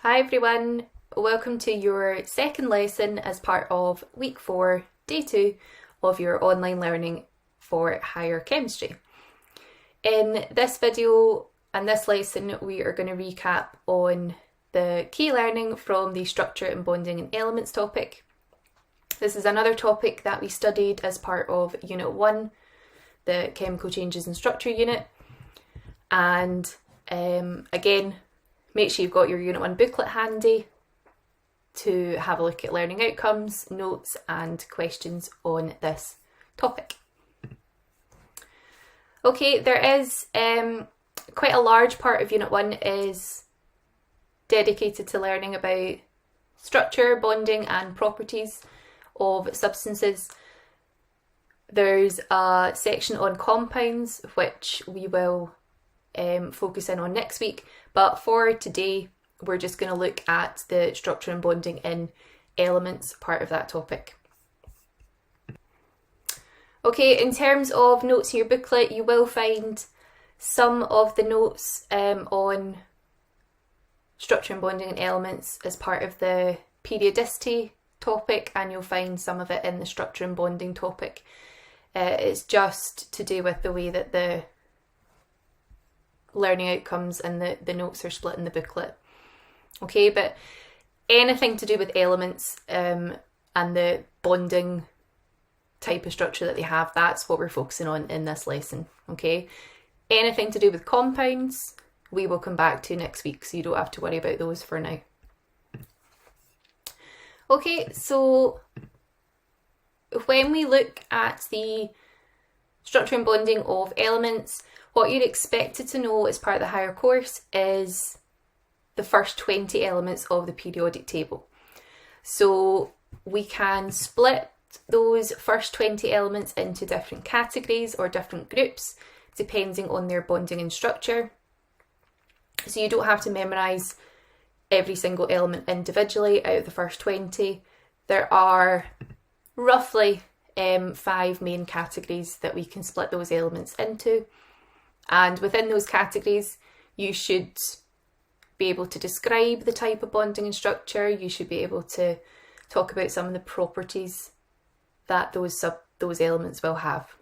Hi everyone, welcome to your second lesson as part of week 4, day 2 of your online learning for higher chemistry. In this video and this lesson we are going to recap on the key learning from the structure and bonding and elements topic. This is another topic that we studied as part of Unit 1, the Chemical Changes in Structure unit, and again, make sure you've got your Unit 1 booklet handy to have a look at learning outcomes, notes and questions on this topic. Okay, there is quite a large part of Unit 1 is dedicated to learning about structure, bonding and properties of substances. There's a section on compounds which we will focus in on next week, but for today we're just going to look at the structure and bonding in elements part of that topic. Okay, in terms of notes in your booklet, you will find some of the notes on structure and bonding in elements as part of the periodicity topic, and you'll find some of it in the structure and bonding topic. It's just to do with the way that the learning outcomes and the notes are split in the booklet. Okay, but anything to do with elements and the bonding type of structure that they have, that's what we're focusing on in this lesson. Okay, anything to do with compounds we will come back to next week, so you don't have to worry about those for now. Okay, so when we look at the structure and bonding of elements, what you're expected to know as part of the higher course is the first 20 elements of the periodic table. So we can split those first 20 elements into different categories or different groups depending on their bonding and structure. So you don't have to memorise every single element individually out of the first 20. There are roughly 5 main categories that we can split those elements into. And within those categories, you should be able to describe the type of bonding and structure. You should be able to talk about some of the properties that those elements will have.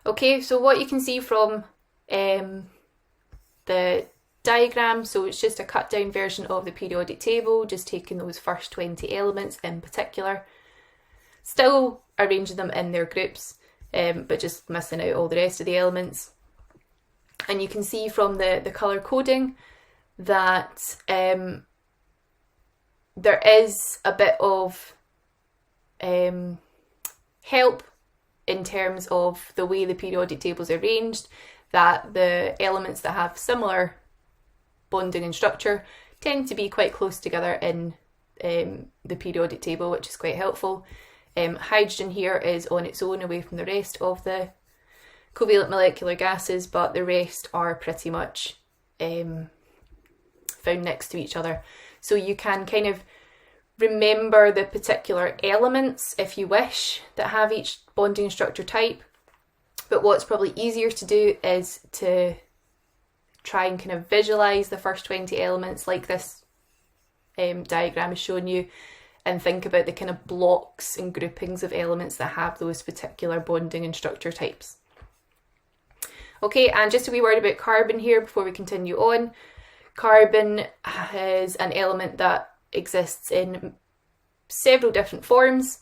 Okay, so what you can see from the diagram, so it's just a cut down version of the periodic table, just taking those first 20 elements in particular, still arranging them in their groups, but just missing out all the rest of the elements. And you can see from the colour coding that there is a bit of help in terms of the way the periodic table is arranged, that the elements that have similar bonding and structure tend to be quite close together in the periodic table, which is quite helpful. Hydrogen here is on its own away from the rest of the covalent molecular gases, but the rest are pretty much found next to each other. So you can kind of remember the particular elements, if you wish, that have each bonding structure type. But what's probably easier to do is to try and kind of visualise the first 20 elements like this diagram is showing you, and think about the kind of blocks and groupings of elements that have those particular bonding and structure types. Okay, and just a wee word about carbon here before we continue on. Carbon is an element that exists in several different forms,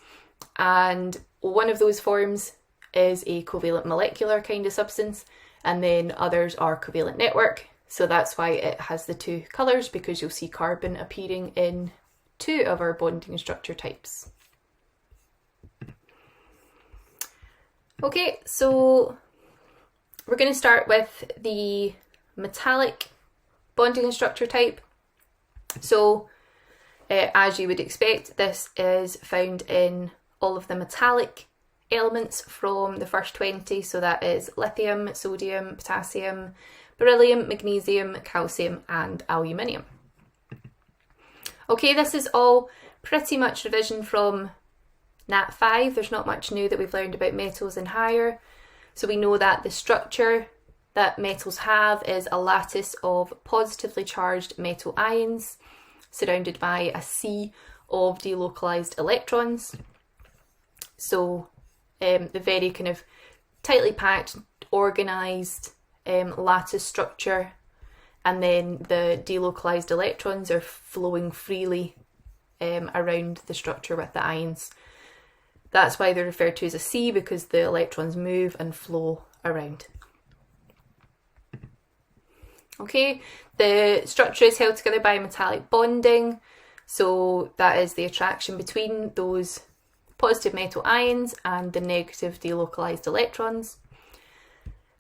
and one of those forms is a covalent molecular kind of substance, and then others are covalent network. So that's why it has the two colours, because you'll see carbon appearing in 2 of our bonding and structure types. Okay, so we're going to start with the metallic bonding and structure type. So as you would expect, this is found in all of the metallic elements from the first 20. So that is lithium, sodium, potassium, beryllium, magnesium, calcium and aluminium. Okay, this is all pretty much revision from Nat 5. There's not much new that we've learned about metals in higher. So we know that the structure that metals have is a lattice of positively charged metal ions surrounded by a sea of delocalized electrons. So the very kind of tightly packed, organized lattice structure, and then the delocalized electrons are flowing freely around the structure with the ions. That's why they're referred to as a sea, because the electrons move and flow around. Okay, the structure is held together by metallic bonding, so that is the attraction between those positive metal ions and the negative delocalized electrons.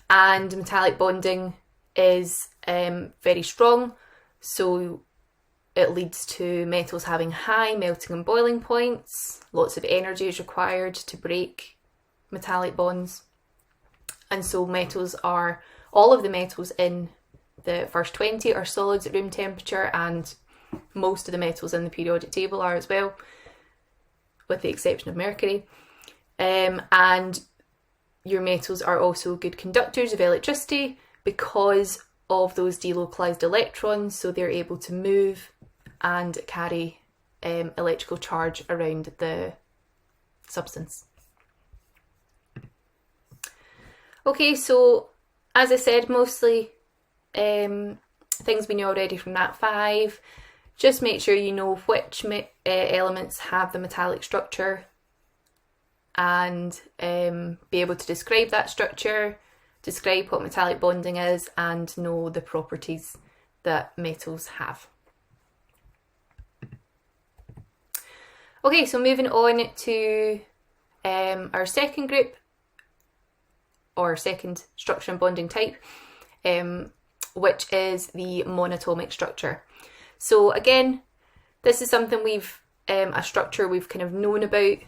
And metallic bonding is very strong, so it leads to metals having high melting and boiling points. Lots of energy is required to break metallic bonds. And so all of the metals in the first 20 are solids at room temperature, and most of the metals in the periodic table are as well, with the exception of mercury. And your metals are also good conductors of electricity because of those delocalized electrons, so they're able to move and carry electrical charge around the substance. Okay, so as I said, mostly things we know already from Nat 5. Just make sure you know which elements have the metallic structure, and be able to describe that structure, describe what metallic bonding is, and know the properties that metals have. Okay, so moving on to our second group, or second structure and bonding type, which is the monatomic structure. So again, this is something a structure we've kind of known about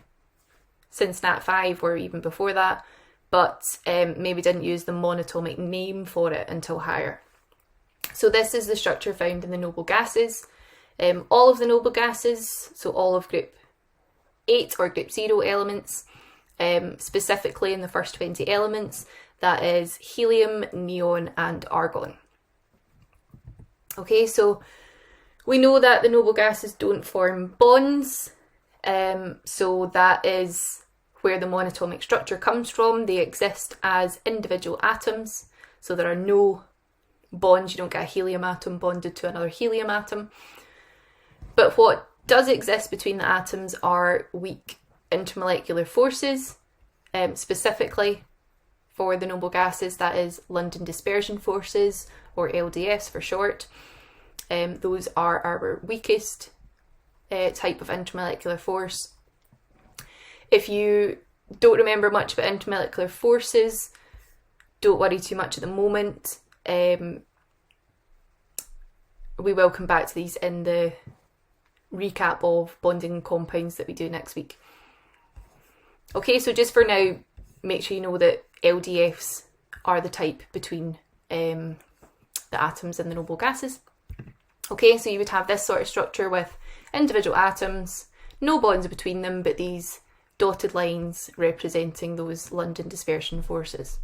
since Nat 5 or even before that, but maybe didn't use the monatomic name for it until higher. So this is the structure found in the noble gases. All of the noble gases, so all of group 8 or group 0 elements, specifically in the first 20 elements, that is helium, neon and argon. Okay, so we know that the noble gases don't form bonds, so that is where the monatomic structure comes from. They exist as individual atoms, so there are no bonds. You don't get a helium atom bonded to another helium atom. But what does exist between the atoms are weak intermolecular forces, specifically for the noble gases, that is London dispersion forces, or LDFs for short. Those are our weakest type of intermolecular force. If you don't remember much about intermolecular forces, don't worry too much at the moment. We will come back to these in the recap of bonding compounds that we do next week. Okay, so just for now, make sure you know that LDFs are the type between the atoms in the noble gases. Okay, so you would have this sort of structure with individual atoms, no bonds between them, but these dotted lines representing those London dispersion forces.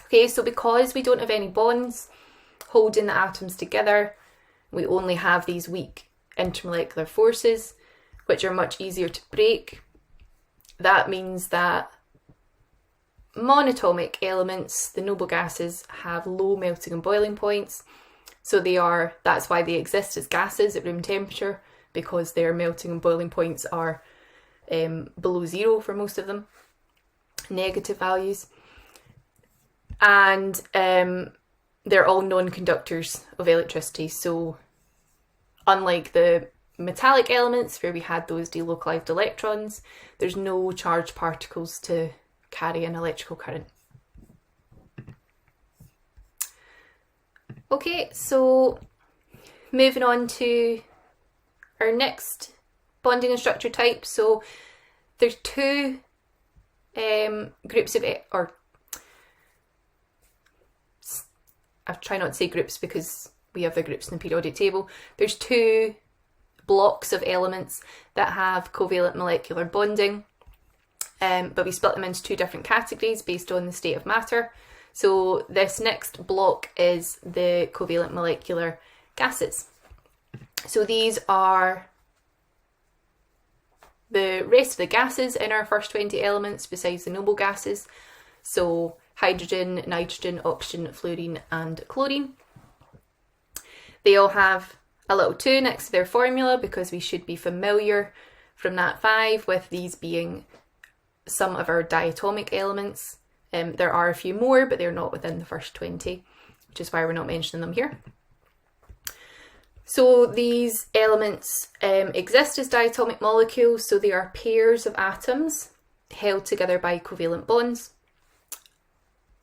Okay, so because we don't have any bonds holding the atoms together, we only have these weak intermolecular forces, which are much easier to break. That means that monatomic elements, the noble gases, have low melting and boiling points. So that's why they exist as gases at room temperature, because their melting and boiling points are below 0 for most of them, negative values. And they're all non-conductors of electricity. So unlike the metallic elements where we had those delocalized electrons, there's no charged particles to carry an electrical current. Okay, so moving on to our next bonding and structure type. So there's two groups of, or I try not to say groups because we have the groups in the periodic table. There's two blocks of elements that have covalent molecular bonding. but we split them into two different categories based on the state of matter. So this next block is the covalent molecular gases. So these are the rest of the gases in our first 20 elements besides the noble gases. So hydrogen, nitrogen, oxygen, fluorine and chlorine. They all have a little 2 next to their formula because we should be familiar from Nat 5 with these being some of our diatomic elements. There are a few more, but they're not within the first 20, which is why we're not mentioning them here. So these elements exist as diatomic molecules, so they are pairs of atoms held together by covalent bonds.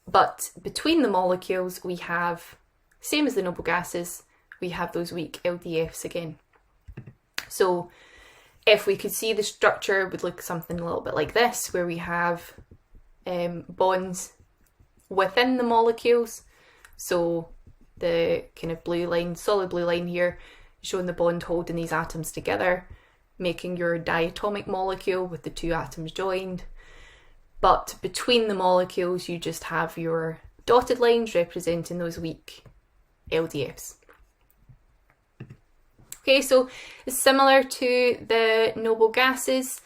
But between the molecules we have, same as the noble gases, we have those weak LDFs again. So if we could see the structure would look something a little bit like this, where we have bonds within the molecules. So the kind of blue line, solid blue line here, showing the bond holding these atoms together, making your diatomic molecule with the 2 atoms joined. But between the molecules, you just have your dotted lines representing those weak LDFs. Okay, so it's similar to the noble gases.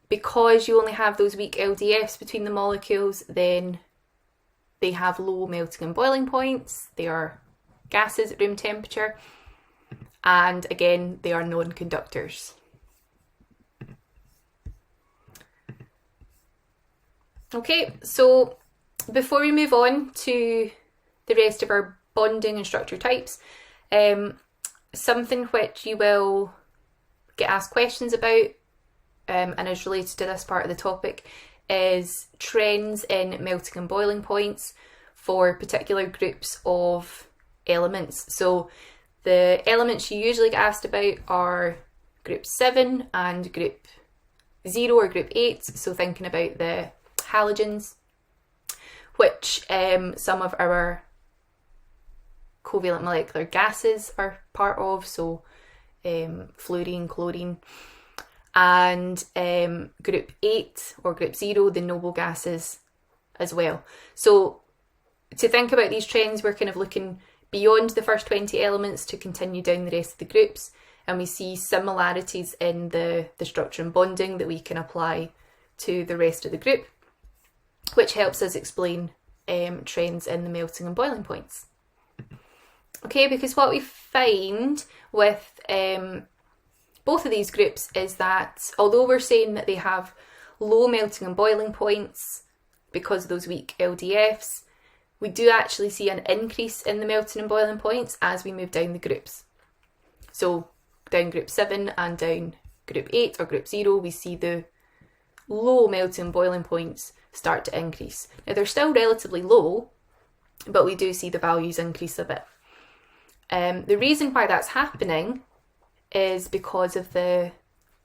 Because you only have those weak LDFs between the molecules, then they have low melting and boiling points. They are gases at room temperature. And again, they are non-conductors. Okay, so before we move on to the rest of our bonding and structure types, something which you will get asked questions about and is related to this part of the topic is trends in melting and boiling points for particular groups of elements. So the elements you usually get asked about are group 7 and group 0 or group 8, so thinking about the halogens, which some of our covalent molecular gases are part of, so fluorine, chlorine, and group 8 or group 0, the noble gases as well. So to think about these trends, we're kind of looking beyond the first 20 elements to continue down the rest of the groups, and we see similarities in the structure and bonding that we can apply to the rest of the group, which helps us explain trends in the melting and boiling points. Okay, because what we find with both of these groups is that although we're saying that they have low melting and boiling points because of those weak LDFs, we do actually see an increase in the melting and boiling points as we move down the groups. So down group 7 and down group 8 or group 0, we see the low melting and boiling points start to increase. Now they're still relatively low, but we do see the values increase a bit. The reason why that's happening is because of the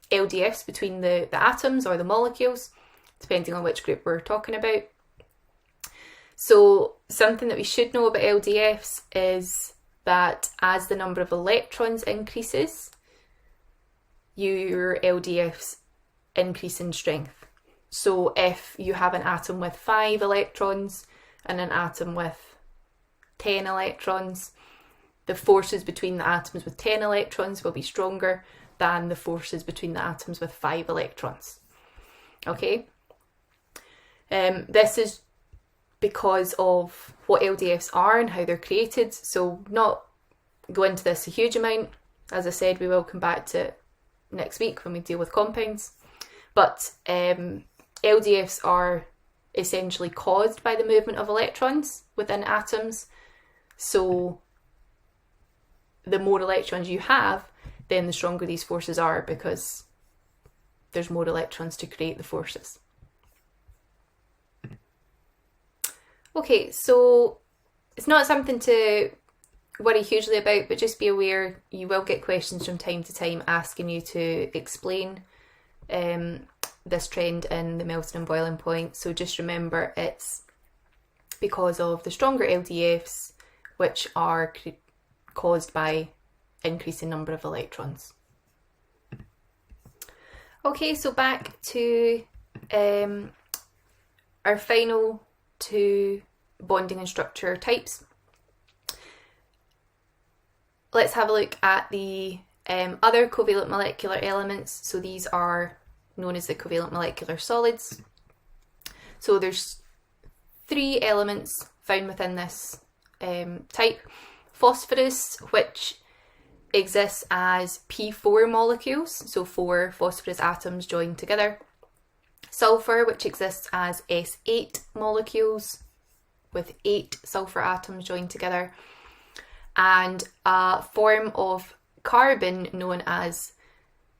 LDFs between the atoms or the molecules, depending on which group we're talking about. So something that we should know about LDFs is that as the number of electrons increases, your LDFs increase in strength. So if you have an atom with 5 electrons and an atom with 10 electrons, the forces between the atoms with 10 electrons will be stronger than the forces between the atoms with 5 electrons. Okay? This is because of what LDFs are and how they're created, so not go into this a huge amount. As I said, we will come back to it next week when we deal with compounds. But LDFs are essentially caused by the movement of electrons within atoms. So the more electrons you have, then the stronger these forces are because there's more electrons to create the forces. Okay, so it's not something to worry hugely about, but just be aware you will get questions from time to time asking you to explain this trend in the melting and boiling point. So just remember it's because of the stronger LDFs, which are caused by increasing number of electrons. Okay, so back to our final two bonding and structure types. Let's have a look at the other covalent molecular elements. So these are known as the covalent molecular solids. So there's three elements found within this type. Phosphorus, which exists as P4 molecules, so 4 phosphorus atoms joined together. Sulfur, which exists as S8 molecules with 8 sulfur atoms joined together. And a form of carbon known as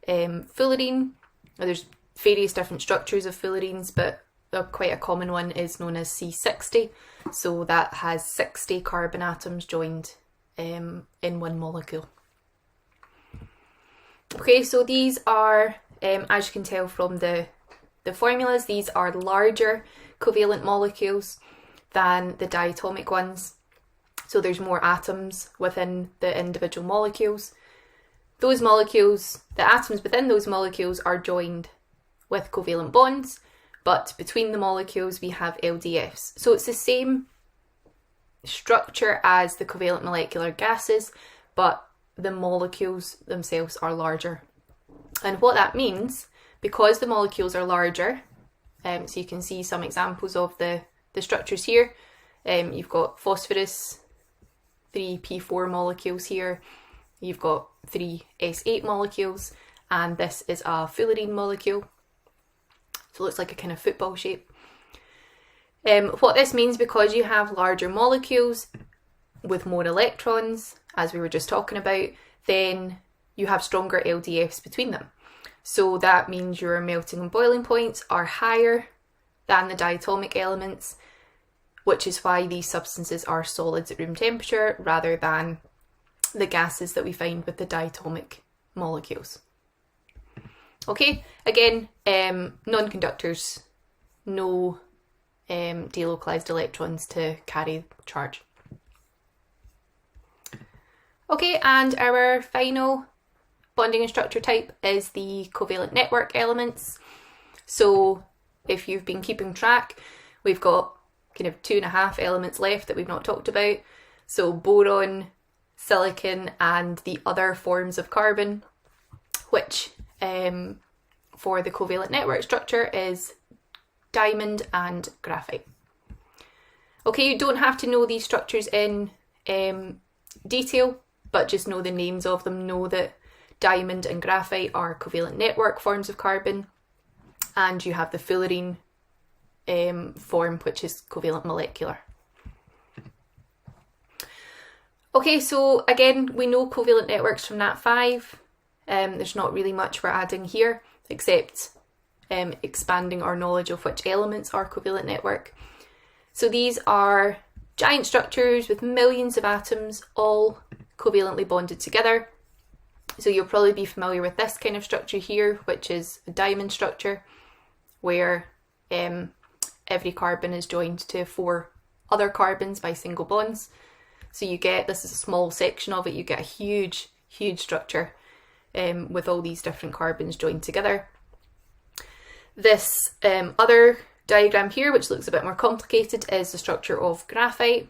fullerene. There's various different structures of fullerenes, but quite a common one is known as C60. So that has 60 carbon atoms joined in one molecule. Okay, so these are, as you can tell from the formulas, these are larger covalent molecules than the diatomic ones. So there's more atoms within the individual molecules. Those molecules, the atoms within those molecules are joined with covalent bonds, but between the molecules we have LDFs. So it's the same structure as the covalent molecular gases, but the molecules themselves are larger. And what that means, because the molecules are larger, so you can see some examples of the structures here. You've got phosphorus, 3 P4 molecules here, you've got 3 S8 molecules, and this is a fullerene molecule. So it looks like a kind of football shape. What this means, because you have larger molecules with more electrons, as we were just talking about, then you have stronger LDFs between them. So that means your melting and boiling points are higher than the diatomic elements, which is why these substances are solids at room temperature rather than the gases that we find with the diatomic molecules. Okay, again, non-conductors, no delocalized electrons to carry charge. Okay, and our final bonding and structure type is the covalent network elements. So if you've been keeping track, we've got kind of 2.5 elements left that we've not talked about. So boron, silicon, and the other forms of carbon, which for the covalent network structure is diamond and graphite. Okay, you don't have to know these structures in detail, but just know the names of them. Know that diamond and graphite are covalent network forms of carbon, and you have the fullerene form, which is covalent molecular. Okay, so again, we know covalent networks from Nat 5. There's not really much we're adding here, except expanding our knowledge of which elements are covalent network. So these are giant structures with millions of atoms all covalently bonded together. So you'll probably be familiar with this kind of structure here, which is a diamond structure, where every carbon is joined to 4 other carbons by single bonds. So you get, this is a small section of it, you get a huge, huge structure with all these different carbons joined together. This other diagram here, which looks a bit more complicated, is the structure of graphite.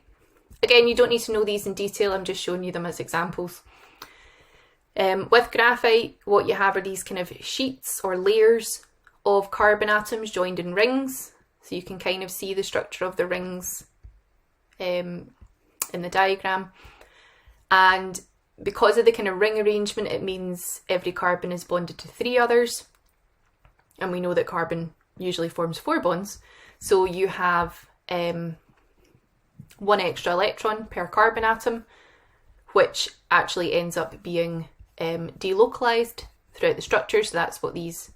Again, you don't need to know these in detail, I'm just showing you them as examples. With graphite, what you have are these kind of sheets or layers of carbon atoms joined in rings. So you can kind of see the structure of the rings in the diagram. And because of the kind of ring arrangement, it means every carbon is bonded to 3 others. And we know that carbon usually forms 4 bonds. So you have 1 extra electron per carbon atom, which actually ends up being delocalized throughout the structure. So that's what these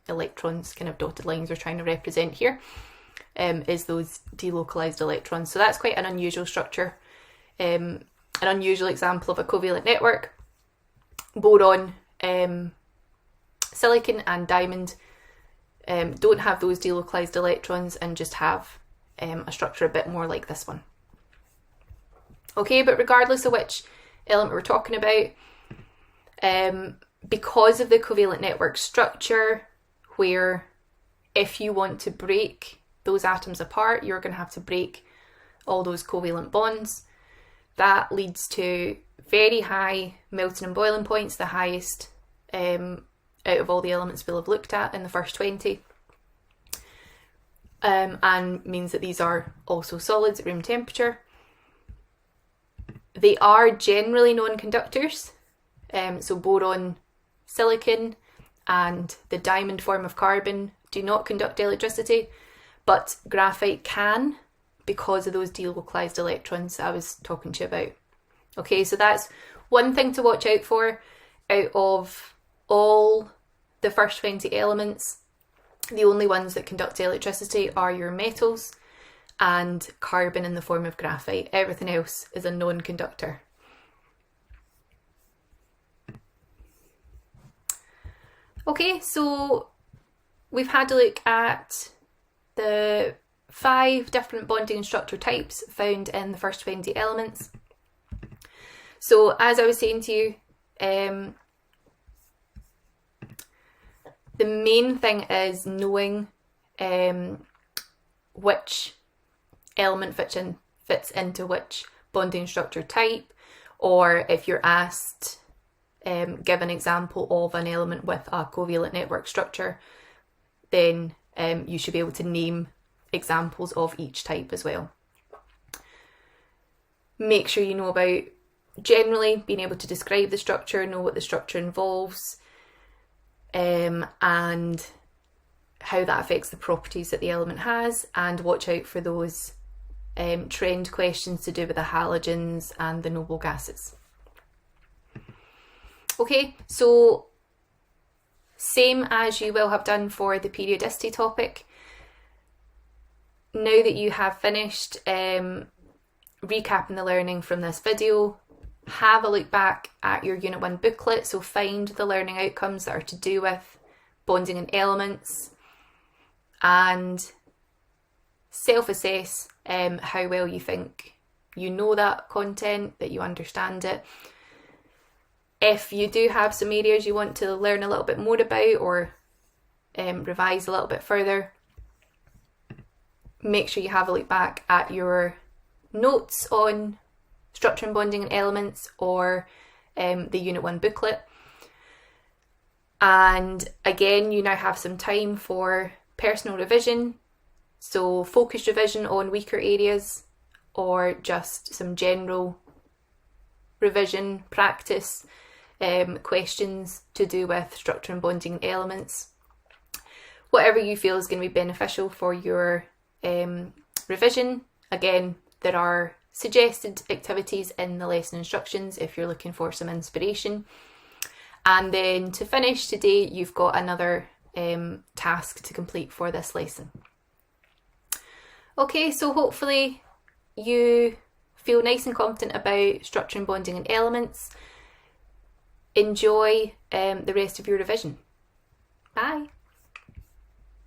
electrons, kind of dotted lines, are trying to represent here, is those delocalized electrons. So that's quite an unusual structure, an unusual example of a covalent network. Boron, silicon and diamond don't have those delocalized electrons and just have a structure a bit more like this one. Okay, but regardless of which element we're talking about, because of the covalent network structure, where if you want to break those atoms apart, you're going to have to break all those covalent bonds. That leads to very high melting and boiling points, the highest out of all the elements we'll have looked at in the first 20. And means that these are also solids at room temperature. They are generally non-conductors, so boron, silicon, and the diamond form of carbon do not conduct electricity, but graphite can, because of those delocalized electrons I was talking to you about. Okay, so that's one thing to watch out for. Out of all the first 20 elements, the only ones that conduct electricity are your metals and carbon in the form of graphite. Everything else is a non-conductor. Okay, so we've had a look at the 5 different bonding and structure types found in the first 20 elements. So as I was saying to you, the main thing is knowing which element fits into which bonding structure type, or if you're asked, give an example of an element with a covalent network structure, then you should be able to name examples of each type as well. Make sure you know about generally being able to describe the structure, know what the structure involves, and how that affects the properties that the element has, and watch out for those trend questions to do with the halogens and the noble gases. Okay, so same as you will have done for the periodicity topic. Now that you have finished recapping the learning from this video, have a look back at your Unit 1 booklet, so find the learning outcomes that are to do with bonding and elements, and self-assess how well you think you know that content, that you understand it. If you do have some areas you want to learn a little bit more about or revise a little bit further, make sure you have a look back at your notes on structure and bonding and elements, or the Unit 1 booklet. And again, you now have some time for personal revision, so focused revision on weaker areas, or just some general revision practice, questions to do with structure and bonding and elements. Whatever you feel is going to be beneficial for your revision. Again, there are suggested activities in the lesson instructions if you're looking for some inspiration. And then to finish today, you've got another task to complete for this lesson. Okay, so hopefully you feel nice and confident about structure and bonding and elements. Enjoy the rest of your revision. Bye.